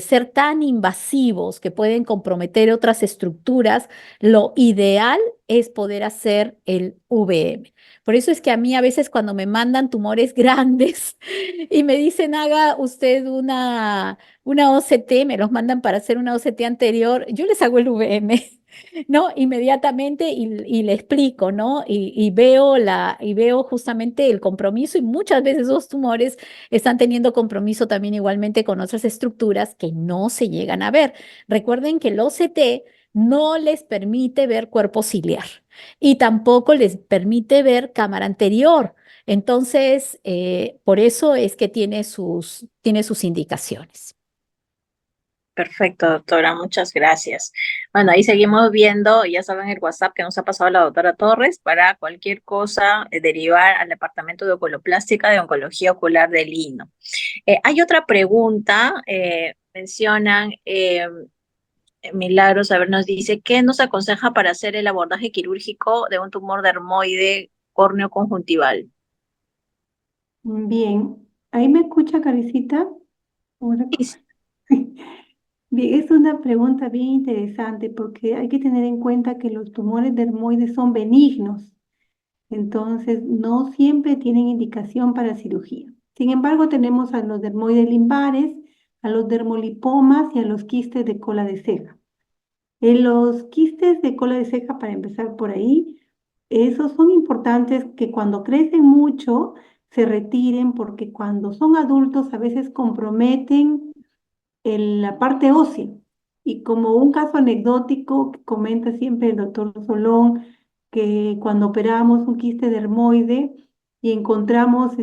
ser tan invasivos que pueden comprometer otras estructuras, lo ideal es poder hacer el VM. Por eso es que a mí a veces cuando me mandan tumores grandes y me dicen haga usted una OCT, me los mandan para hacer una OCT anterior, yo les hago el VM, ¿no? Inmediatamente y le explico, ¿no? Y veo justamente el compromiso y muchas veces esos tumores están teniendo compromiso también igualmente con otras estructuras que no se llegan a ver. Recuerden que el OCT no les permite ver cuerpo ciliar y tampoco les permite ver cámara anterior. Entonces, por eso es que tiene sus indicaciones. Perfecto, doctora, muchas gracias. Bueno, ahí seguimos viendo, ya saben el WhatsApp que nos ha pasado la doctora Torres para cualquier cosa, derivar al Departamento de Oculoplástica de Oncología Ocular del INO. Hay otra pregunta, mencionan, Milagros, a ver, nos dice, ¿qué nos aconseja para hacer el abordaje quirúrgico de un tumor dermoide córneo conjuntival? Bien, ¿ahí me escucha, Carecita? Ahora- Sí, Bien, es una pregunta bien interesante porque hay que tener en cuenta que los tumores dermoides son benignos, entonces no siempre tienen indicación para cirugía. Sin embargo, tenemos a los dermoides limbares, a los dermolipomas y a los quistes de cola de ceja. En los quistes de cola de ceja, para empezar por ahí, esos son importantes que cuando crecen mucho se retiren porque cuando son adultos a veces comprometen la parte ósea. Y como un caso anecdótico que comenta siempre el doctor Solón, que cuando operamos un quiste dermoide y encontramos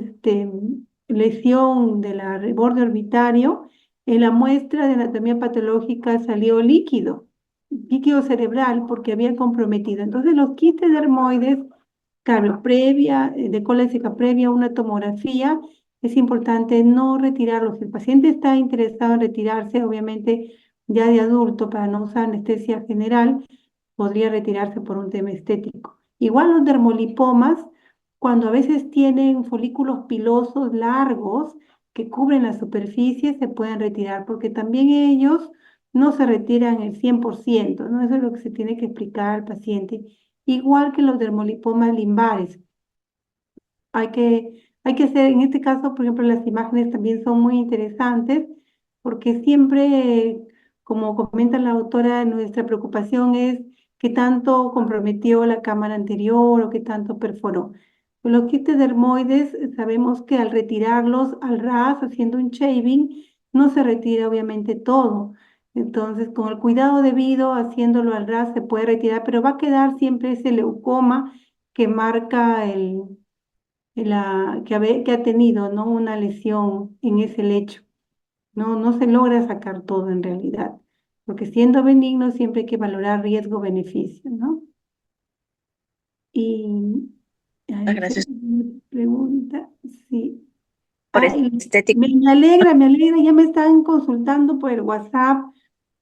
lesión del borde orbitario, en la muestra de anatomía patológica salió líquido cerebral porque había comprometido. Entonces los quistes dermoides, claro, de cola seca previa a una tomografía, es importante no retirarlos. Si el paciente está interesado en retirarse, obviamente ya de adulto, para no usar anestesia general, podría retirarse por un tema estético. Igual los dermolipomas, cuando a veces tienen folículos pilosos largos que cubren la superficie, se pueden retirar, porque también ellos no se retiran el 100%, ¿no? Eso es lo que se tiene que explicar al paciente. Igual que los dermolipomas limbares. Hay que hacer, en este caso, por ejemplo, las imágenes también son muy interesantes porque siempre, como comenta la autora, nuestra preocupación es qué tanto comprometió la cámara anterior o qué tanto perforó. Con los quistes dermoides, sabemos que al retirarlos al ras, haciendo un shaving, no se retira obviamente todo. Entonces, con el cuidado debido, haciéndolo al ras, se puede retirar, pero va a quedar siempre ese leucoma que marca que ha tenido, ¿no? Una lesión en ese lecho. No se logra sacar todo en realidad, porque siendo benigno siempre hay que valorar riesgo-beneficio, ¿no? Y muchas ahí gracias me pregunta, sí. por Ah, esta estética. me alegra, ya me están consultando por el WhatsApp.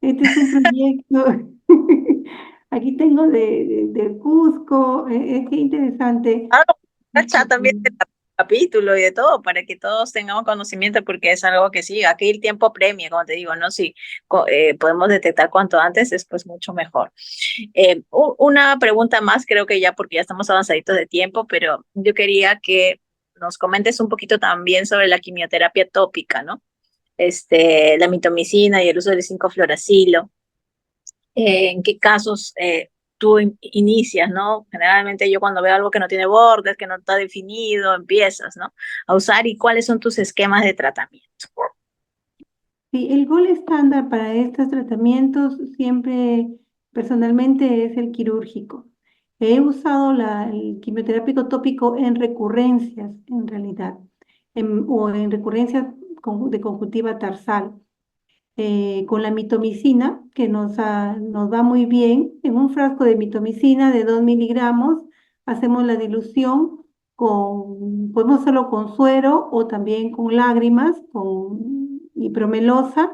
Este es un proyecto. Aquí tengo del Cusco, qué interesante. Ah, el chat también de capítulo y de todo, para que todos tengamos conocimiento, porque es algo que sí, aquí el tiempo premia, como te digo, ¿no? Si podemos detectar cuanto antes, después mucho mejor. Una pregunta más, creo que ya, porque ya estamos avanzaditos de tiempo, pero yo quería que nos comentes un poquito también sobre la quimioterapia tópica, ¿no? La mitomicina y el uso del 5-fluoracilo. en qué casos tú inicias, ¿no? Generalmente yo cuando veo algo que no tiene bordes, que no está definido, empiezas, ¿no? A usar y cuáles son tus esquemas de tratamiento. Sí, el gol estándar para estos tratamientos siempre personalmente es el quirúrgico. He usado el quimioterápico tópico en recurrencias, en realidad, o en recurrencias de conjuntiva tarsal, con la mitomicina, que nos va muy bien. En un frasco de mitomicina de 2 miligramos, hacemos la dilución podemos hacerlo con suero o también con lágrimas, con hipromelosa,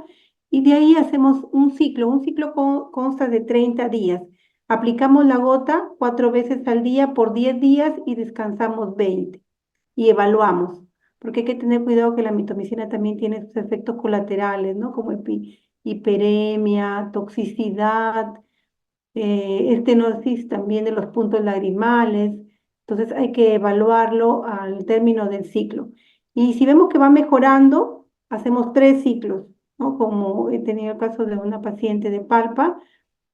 y de ahí hacemos un ciclo. Un ciclo consta de 30 días. Aplicamos la gota 4 veces al día por 10 días y descansamos 20 y evaluamos, porque hay que tener cuidado que la mitomicina también tiene sus efectos colaterales, ¿no? Como hiperemia, toxicidad, estenosis también de los puntos lagrimales. Entonces hay que evaluarlo al término del ciclo. Y si vemos que va mejorando, hacemos 3 ciclos, ¿no? Como he tenido el caso de una paciente de Palpa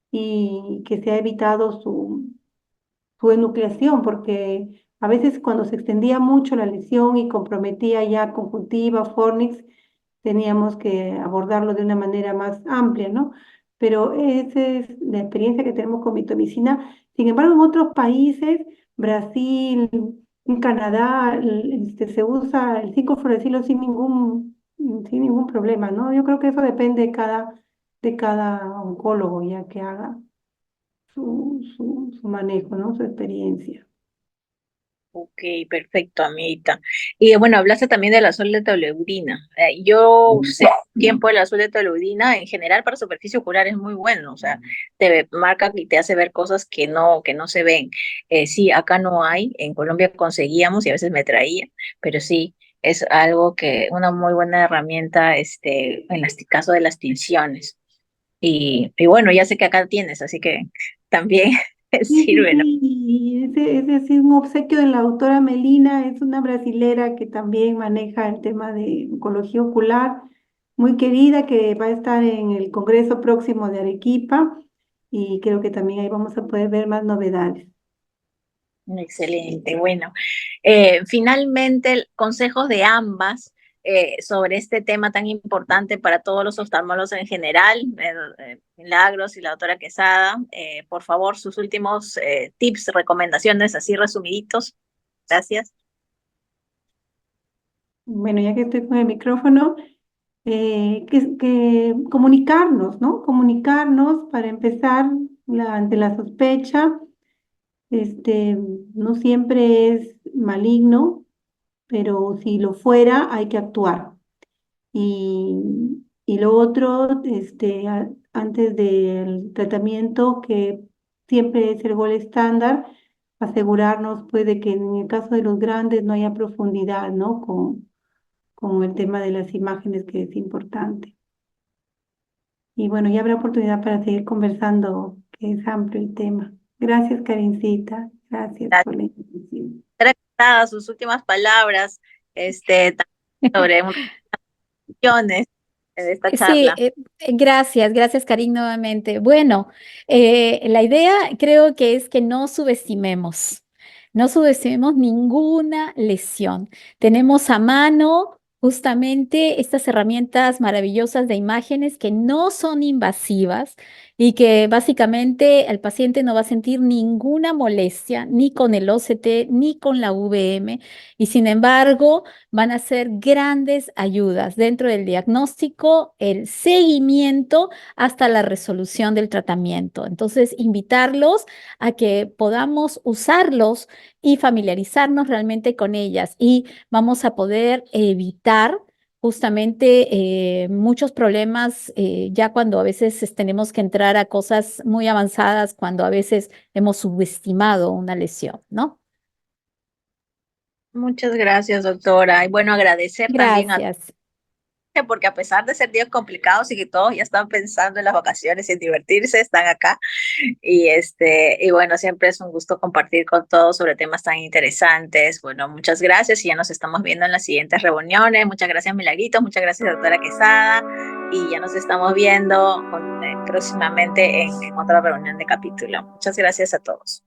y que se ha evitado su enucleación, porque a veces cuando se extendía mucho la lesión y comprometía ya conjuntiva, fornix, teníamos que abordarlo de una manera más amplia, ¿no? Pero esa es la experiencia que tenemos con mitomicina. Sin embargo, en otros países, Brasil, en Canadá, se usa el 5-fluoracilo sin ningún problema, ¿no? Yo creo que eso depende de cada oncólogo ya que haga su manejo, ¿no? Su experiencia. Ok, perfecto, amiguita. Y bueno, hablaste también del azul de toluidina. Yo usé tiempo el azul de toluidina, en general para superficie ocular es muy bueno, o sea, te marca y te hace ver cosas que no se ven. Sí, acá no hay, en Colombia conseguíamos y a veces me traía, pero sí, es algo que, una muy buena herramienta, en el caso de las tinciones. Y bueno, ya sé que acá tienes, así que también Sí, sí, sirve, ¿no? sí, y ese es un obsequio de la doctora Melina, es una brasilera que también maneja el tema de oncología ocular, muy querida, que va a estar en el Congreso próximo de Arequipa y creo que también ahí vamos a poder ver más novedades. Excelente, bueno. Finalmente, consejos de ambas sobre este tema tan importante para todos los oftalmólogos en general, Milagros y la doctora Quesada. Por favor, sus últimos tips, recomendaciones, así resumiditos. Gracias. Bueno, ya que estoy con el micrófono, que comunicarnos, ¿no? Comunicarnos para empezar ante la sospecha, este, no siempre es maligno, pero si lo fuera, hay que actuar. Y lo otro, antes del tratamiento, que siempre es el gol estándar, asegurarnos pues de que en el caso de los grandes no haya profundidad, ¿no? Con el tema de las imágenes, que es importante. Y bueno, ya habrá oportunidad para seguir conversando, que es amplio el tema. Gracias, Karincita. Gracias por la invitación. Doctora Quesada, sus últimas palabras, sobre opciones de esta Sí, charla. gracias, gracias, Karin, nuevamente. Bueno, la idea creo que es que no subestimemos ninguna lesión. Tenemos a mano justamente estas herramientas maravillosas de imágenes que no son invasivas y que básicamente el paciente no va a sentir ninguna molestia ni con el OCT ni con la VM y sin embargo van a ser grandes ayudas dentro del diagnóstico, el seguimiento hasta la resolución del tratamiento. Entonces, invitarlos a que podamos usarlos y familiarizarnos realmente con ellas y vamos a poder evitar justamente muchos problemas ya cuando a veces tenemos que entrar a cosas muy avanzadas, cuando a veces hemos subestimado una lesión, ¿no? Muchas gracias, doctora. Y bueno, agradecer también a Gracias. porque a pesar de ser días complicados y que todos ya están pensando en las vacaciones y en divertirse, están acá. Y bueno, siempre es un gusto compartir con todos sobre temas tan interesantes. Bueno, muchas gracias y ya nos estamos viendo en las siguientes reuniones. Muchas gracias, Milagritos. Muchas gracias, doctora Quesada. y ya nos estamos viendo próximamente en otra reunión de capítulo. Muchas gracias a todos.